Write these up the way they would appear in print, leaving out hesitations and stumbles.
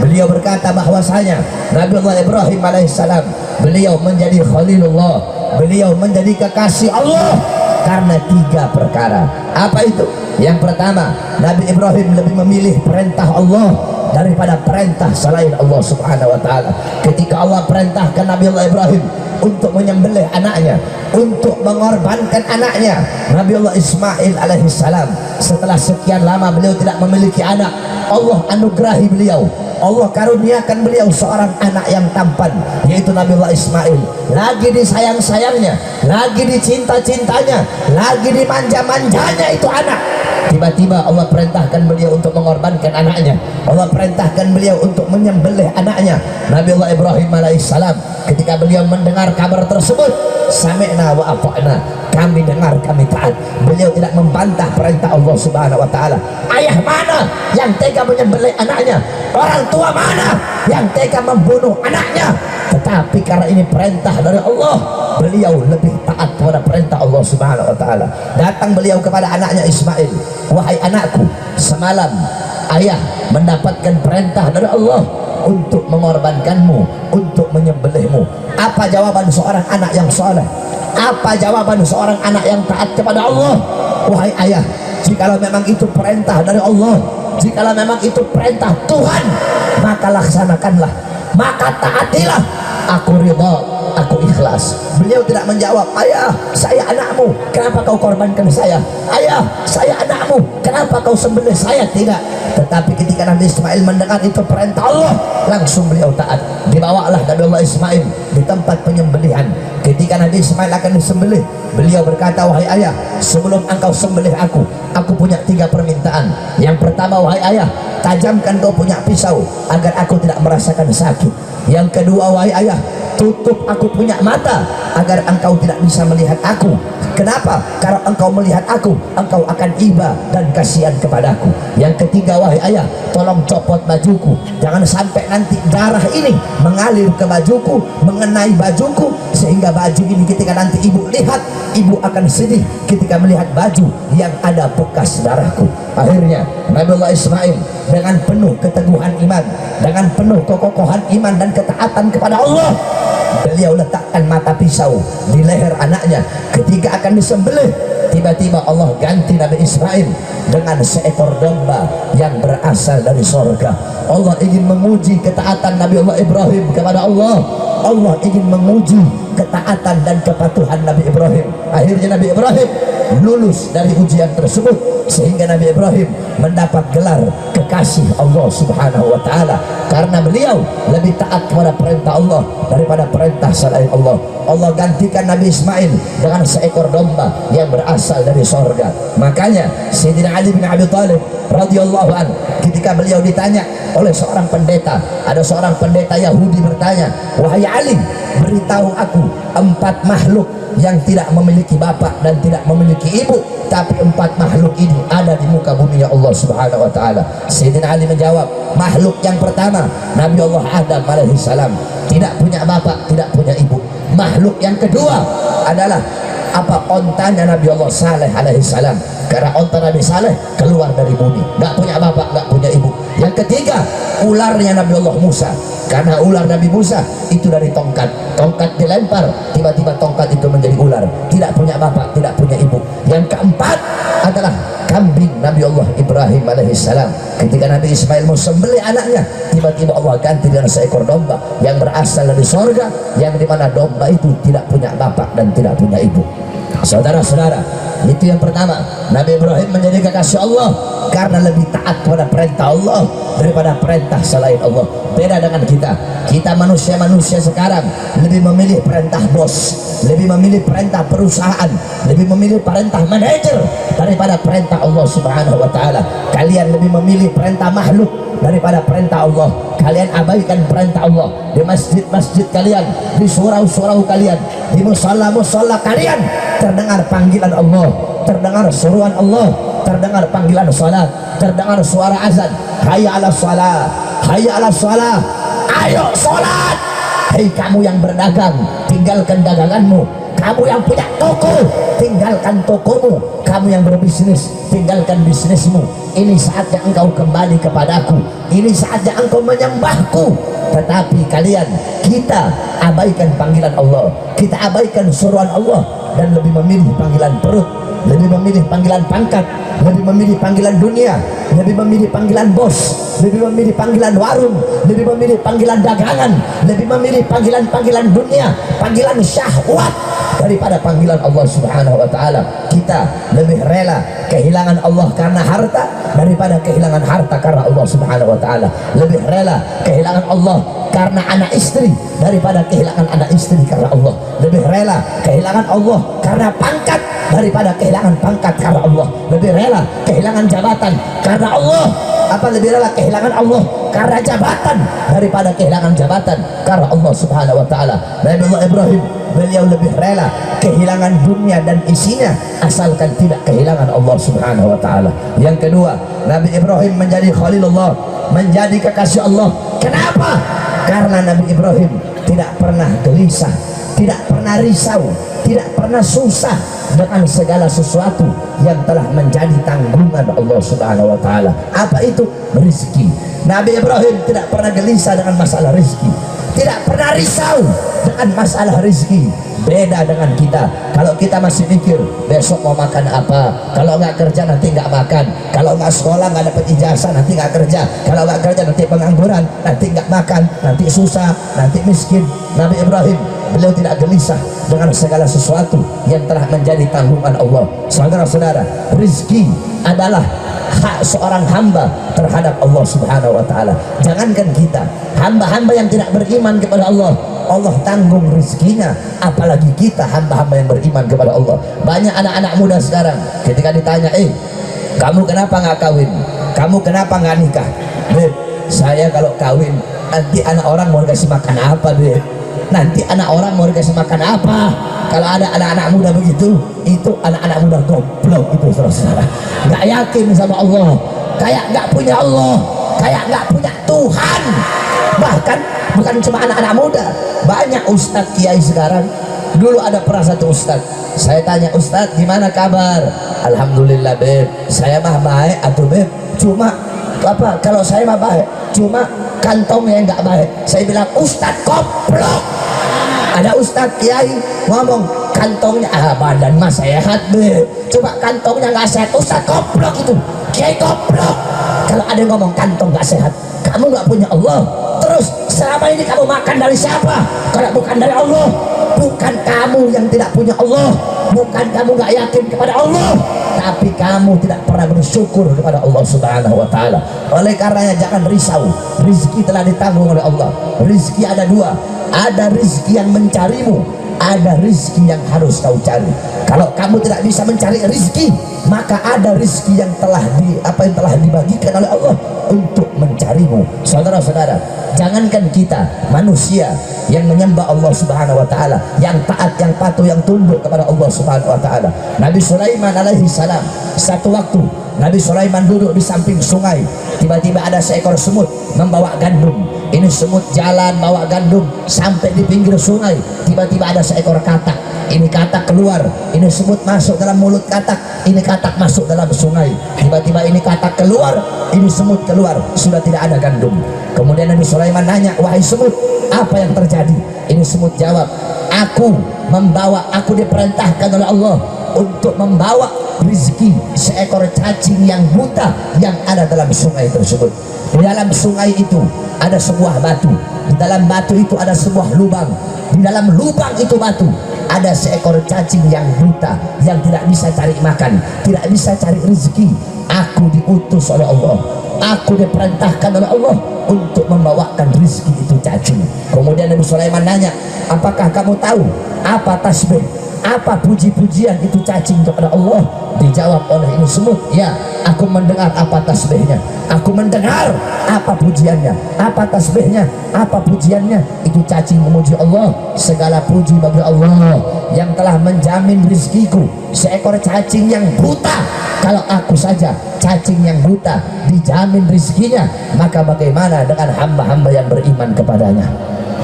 beliau berkata bahwasanya Nabiullah Ibrahim alaihissalam beliau menjadi Khalilullah, beliau menjadi kekasih Allah karena 3 perkara. Apa itu? Yang pertama, Nabi Ibrahim lebih memilih perintah Allah daripada perintah selain Allah subhanahu wa ta'ala. Ketika Allah perintahkan Nabiullah Ibrahim untuk menyembelih anaknya, untuk mengorbankan anaknya Nabiullah Ismail alaihissalam, setelah sekian lama beliau tidak memiliki anak, Allah anugerahi beliau, Allah karuniakan beliau seorang anak yang tampan, yaitu Nabiullah Ismail. Lagi disayang-sayangnya, lagi dicinta-cintanya, lagi dimanja-manjanya itu anak. Tiba-tiba Allah perintahkan beliau untuk mengorbankan anaknya, Allah perintahkan beliau untuk menyembelih anaknya. Nabiullah Ibrahim alaihissalam ketika beliau mendengar kabar tersebut, sami'na wa ata'na, kami dengar kami taat. Beliau tidak membantah perintah Allah subhanahu wa ta'ala. Ayah mana yang tega menyembelih anaknya? Orang tua mana yang tega membunuh anaknya? Tetapi karena ini perintah dari Allah, beliau lebih taat kepada perintah Allah subhanahu wa ta'ala. Datang beliau kepada anaknya Ismail, wahai anakku, semalam ayah mendapatkan perintah dari Allah untuk mengorbankanmu, untuk menyembelihmu. Apa jawaban seorang anak yang soleh? Apa jawaban seorang anak yang taat kepada Allah? Wahai ayah, jikalau memang itu perintah dari Allah, jikalau memang itu perintah Tuhan, maka laksanakanlah, maka taatilah. Aku ridha, aku ikhlas. Beliau tidak menjawab, ayah saya anakmu, kenapa kau korbankan saya? Ayah saya anakmu, kenapa kau sembelih saya? Tidak. Tetapi ketika Nabi Ismail mendengar itu perintah Allah, langsung beliau taat. Dibawalah Nabiullah Ismail di tempat penyembelihan. Ketika Nabi Ismail akan disembelih, beliau berkata, wahai ayah, sebelum engkau sembelih aku punya 3 permintaan. Yang pertama, wahai ayah, tajamkan kau punya pisau agar aku tidak merasakan sakit. Yang kedua, wahai ayah, tutup aku punya mata agar engkau tidak bisa melihat aku. Kenapa? Karena engkau melihat aku, engkau akan iba dan kasihan kepadaku. Yang ketiga, wahai ayah, tolong copot bajuku, jangan sampai nanti darah ini mengalir ke bajuku, mengenai bajuku, sehingga baju ini ketika nanti ibu lihat, ibu akan sedih ketika melihat baju yang ada bekas darahku. Akhirnya Nabiullah Ismail dengan penuh keteguhan iman, dengan penuh kekokohan iman dan ketaatan kepada Allah, beliau letakkan mata pisau di leher anaknya. Ketika akan disembelih, tiba-tiba Allah ganti Nabi Ismail dengan seekor domba yang berasal dari sorga. Allah ingin menguji ketaatan Nabiullah Ibrahim kepada Allah. Allah ingin menguji ketaatan dan kepatuhan Nabi Ibrahim. Akhirnya Nabi Ibrahim lulus dari ujian tersebut, sehingga Nabi Ibrahim mendapat gelar kekasih Allah subhanahu wa ta'ala, karena beliau lebih taat kepada perintah Allah daripada perintah selain Allah. Allah gantikan Nabi Ismail dengan seekor domba yang berasal dari sorga. Makanya Sayyidina Ali bin Abi Thalib radhiyallahu an, ketika beliau ditanya oleh seorang pendeta, ada seorang pendeta Yahudi bertanya, wahai Ali, beritahu aku 4 makhluk yang tidak memiliki bapak dan tidak memiliki ibu, tapi 4 makhluk ini ada di muka bumi ya Allah subhanahu wa ta'ala. Sayyidina Ali menjawab, makhluk yang pertama Nabi Allah Adam alaihissalam, tidak punya bapak, tidak punya ibu. Makhluk yang kedua adalah ontanya Nabi Allah Saleh alaihissalam, karena onta Nabi Saleh keluar dari bumi, nggak punya bapak, nggak punya ibu. Yang ketiga, ularnya Nabi Allah Musa, karena ular Nabi Musa itu dari tongkat dilempar, tiba-tiba tongkat itu menjadi ular, tidak punya bapak, tidak punya ibu. Yang keempat adalah kambing Nabi Allah Ibrahim alaihissalam. Ketika Nabi Ismail mau sembelih anaknya, tiba-tiba Allah ganti dengan seekor domba yang berasal dari sorga, yang dimana domba itu tidak punya bapak dan tidak punya ibu. Saudara-saudara, itu yang pertama, Nabi Ibrahim menjadi kekasih Allah karena lebih taat kepada perintah Allah daripada perintah selain Allah. Beda dengan kita manusia-manusia sekarang lebih memilih perintah bos, lebih memilih perintah perusahaan, lebih memilih perintah manajer daripada perintah Allah subhanahu wa ta'ala. Kalian lebih memilih perintah makhluk daripada perintah Allah. Kalian abaikan perintah Allah di masjid-masjid kalian, di surau-surau kalian, di musola-musola kalian. Terdengar panggilan Allah, terdengar seruan Allah, terdengar panggilan salat, terdengar suara azan, hayya ala salat, hayya ala salat, ayo salat. Hei kamu yang berdagang, tinggalkan daganganmu. Kamu yang punya toko, tinggalkan tokomu. kamu yang berbisnis, tinggalkan bisnismu. Ini saatnya engkau kembali kepadaku. Ini saatnya engkau menyembahku. Tetapi kalian, kita abaikan panggilan Allah, kita abaikan suruhan Allah, dan lebih memilih panggilan perut, lebih memilih panggilan pangkat, lebih memilih panggilan dunia, lebih memilih panggilan bos, lebih memilih panggilan warung, lebih memilih panggilan dagangan, lebih memilih panggilan-panggilan dunia, panggilan syahwat daripada panggilan Allah Subhanahu wa taala. Kita lebih rela kehilangan Allah karena harta daripada kehilangan harta karena Allah Subhanahu wa taala. Lebih rela kehilangan Allah karena anak istri daripada kehilangan anak istri karena Allah. Lebih rela kehilangan Allah karena pangkat daripada kehilangan pangkat karena Allah. Lebih rela kehilangan jabatan karena Allah. Lebih rela kehilangan Allah karena jabatan daripada kehilangan jabatan karena Allah Subhanahu wa taala. Nabi Allah Ibrahim, beliau lebih rela kehilangan dunia dan isinya asalkan tidak kehilangan Allah Subhanahu wa taala. Yang kedua, Nabi Ibrahim menjadi Khalilullah, menjadi kekasih Allah. Kenapa? Karena Nabi Ibrahim tidak pernah gelisah, tidak pernah risau, tidak pernah susah dengan segala sesuatu yang telah menjadi tanggungan Allah Subhanahu wa taala. Apa itu? Rizki. Nabi Ibrahim tidak pernah gelisah dengan masalah rizki, tidak pernah risau dengan masalah rizki. Beda dengan kita. Kalau kita masih mikir besok mau makan apa, kalau nggak kerja nanti nggak makan, kalau nggak sekolah nggak dapat ijazah nanti nggak kerja, kalau nggak kerja nanti pengangguran, nanti nggak makan, nanti susah, nanti miskin. Nabi Ibrahim, beliau tidak gelisah dengan segala sesuatu yang telah menjadi tanggungan Allah. Saudara-saudara, rizki adalah hak seorang hamba terhadap Allah Subhanahu wa taala. Jangankan kita, hamba-hamba yang tidak beriman kepada Allah, Allah tanggung rizkinya, apalagi kita hamba-hamba yang beriman kepada Allah. Banyak anak-anak muda sekarang ketika ditanya, kamu kenapa nggak kawin, kamu kenapa nggak nikah? Beb, saya kalau kawin nanti anak orang mau dikasih makan apa, Beb? Nanti anak orang mau dikasih makan apa? Kalau ada anak-anak muda begitu, itu anak-anak muda goblok itu, saudara. Nggak yakin sama Allah, kayak nggak punya Allah, kayak nggak punya Tuhan. Bahkan bukan cuma anak-anak muda, banyak ustadz kiai sekarang. Dulu ada pernah satu ustadz, saya tanya, Ustadz gimana kabar? Alhamdulillah Beb, saya mah baik atuh Beb, cuma apa, kalau saya mah baik, cuma kantongnya nggak baik. Saya bilang, Ustadz goblok. Ada ustadz kiai ngomong kantongnya badan mah sehat Beb, cuma kantongnya nggak sehat. Ustadz goblok itu, kiai goblok. Kalau ada yang ngomong kantong nggak sehat, kamu nggak punya Allah. Terus selama ini kamu makan dari siapa kalau bukan dari Allah? Bukan kamu yang tidak punya Allah, bukan kamu nggak yakin kepada Allah, tapi kamu tidak pernah bersyukur kepada Allah Subhanahu wa taala. Oleh karenanya jangan risau, rizki telah ditanggung oleh Allah. Rizki ada dua, ada rizki yang mencarimu, ada rizki yang harus kau cari. Kalau kamu tidak bisa mencari rizki, maka ada rizki yang telah dibagikan oleh Allah untuk mencarimu. Saudara-saudara, jangankan kita manusia yang menyembah Allah Subhanahu wa taala, yang taat, yang patuh, yang tunduk kepada Allah Subhanahu wa taala. Nabi Sulaiman alaihi salam, satu waktu Nabi Sulaiman duduk di samping sungai, tiba-tiba ada seekor semut membawa gandum. Ini semut jalan bawa gandum sampai di pinggir sungai, tiba-tiba ada seekor katak. Ini katak keluar, ini semut masuk dalam mulut katak, ini katak masuk dalam sungai. Tiba-tiba ini katak keluar, ini semut keluar, sudah tidak ada gandum. Kemudian Nabi Sulaiman nanya, wahai semut, apa yang terjadi? Ini semut jawab, aku diperintahkan oleh Allah untuk membawa rezeki seekor cacing yang buta yang ada dalam sungai tersebut. Di dalam sungai itu ada sebuah batu, di dalam batu itu ada sebuah lubang, di dalam lubang itu batu ada seekor cacing yang buta yang tidak bisa cari makan, tidak bisa cari rezeki. Aku diutus oleh Allah, aku diperintahkan oleh Allah untuk membawakan rezeki itu cacing. Kemudian Nabi Sulaiman nanya, apakah kamu tahu apa tasbih, apa puji-pujian itu cacing kepada Allah? Dijawab oleh ini semut, ya, aku mendengar apa tasbihnya, aku mendengar apa pujiannya, apa tasbihnya, apa pujiannya. Itu cacing memuji Allah. Segala puji bagi Allah yang telah menjamin rezekiku. Seekor cacing yang buta, kalau aku saja cacing yang buta dijamin rezekinya, maka bagaimana dengan hamba-hamba yang beriman kepadanya?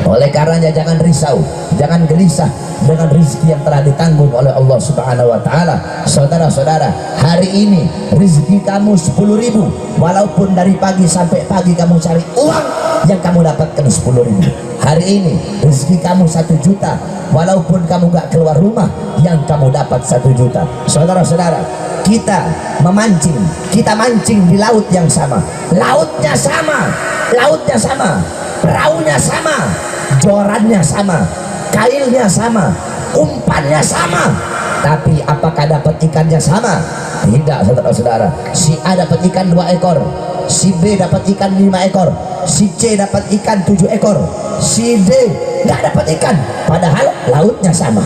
Oleh karenanya jangan risau, jangan gelisah dengan rezeki yang telah ditanggung oleh Allah Subhanahu wa taala. Saudara-saudara, hari ini rezeki kamu 10.000, walaupun dari pagi sampai pagi kamu cari uang, yang kamu dapatkan 10.000. Hari ini rezeki kamu 1 juta, walaupun kamu gak keluar rumah, yang kamu dapat 1 juta. Saudara-saudara, kita memancing, kita mancing di laut yang sama, lautnya sama, lautnya sama, perahunya sama, jorannya sama, kailnya sama, umpannya sama, tapi apakah dapat ikannya sama? Tidak, saudara-saudara. Si A dapat ikan 2 ekor, si B dapat ikan 5 ekor, si C dapat ikan 7 ekor, si D nggak dapat ikan, padahal lautnya sama,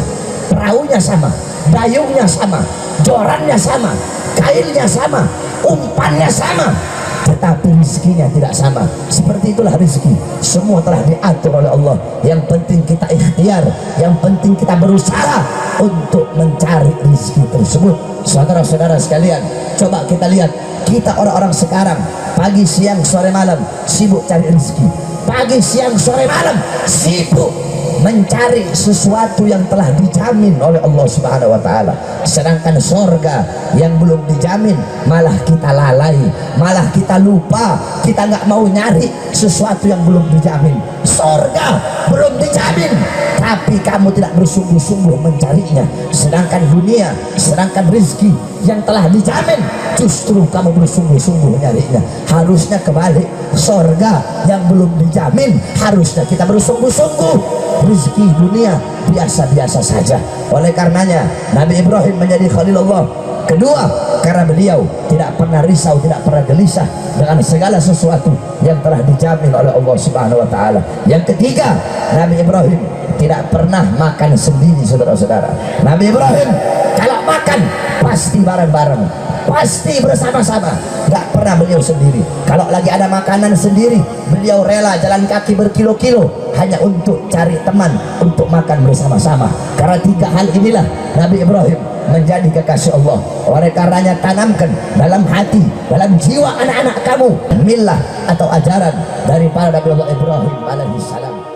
perahunya sama, dayungnya sama, jorannya sama, kailnya sama, umpannya sama, tetapi rezekinya tidak sama. Seperti itulah rezeki, semua telah diatur oleh Allah. Yang penting kita ikhtiar, yang penting kita berusaha untuk mencari rezeki tersebut. Saudara-saudara sekalian, coba kita lihat, kita orang-orang sekarang pagi siang sore malam sibuk cari rezeki, pagi siang sore malam sibuk mencari sesuatu yang telah dijamin oleh Allah Subhanahu wa taala. Sedangkan surga yang belum dijamin malah kita lalai, malah kita lupa, kita nggak mau nyari sesuatu yang belum dijamin. Surga belum dijamin, tapi kamu tidak bersungguh-sungguh mencarinya. Sedangkan dunia, sedangkan rezeki yang telah dijamin, justru kamu bersungguh-sungguh nyarinya. Harusnya kebalik, surga yang belum dijamin harusnya kita bersungguh-sungguh. Rezeki dunia biasa-biasa saja. Oleh karenanya Nabi Ibrahim menjadi Khalilullah. Kedua, karena beliau tidak pernah risau, tidak pernah gelisah dengan segala sesuatu yang telah dijamin oleh Allah Subhanahu wa taala. Yang ketiga, Nabi Ibrahim tidak pernah makan sendiri, saudara-saudara. Nabi Ibrahim kalau makan pasti bareng-bareng, pasti bersama-sama, nggak pernah beliau sendiri. Kalau lagi ada makanan sendiri, beliau rela jalan kaki berkilo-kilo hanya untuk cari teman untuk makan bersama-sama. Karena 3 hal inilah Nabi Ibrahim menjadi kekasih Allah. Oleh karenanya tanamkan dalam hati, dalam jiwa anak-anak kamu millah atau ajaran dari para Nabi Allah Ibrahim alaihi salam.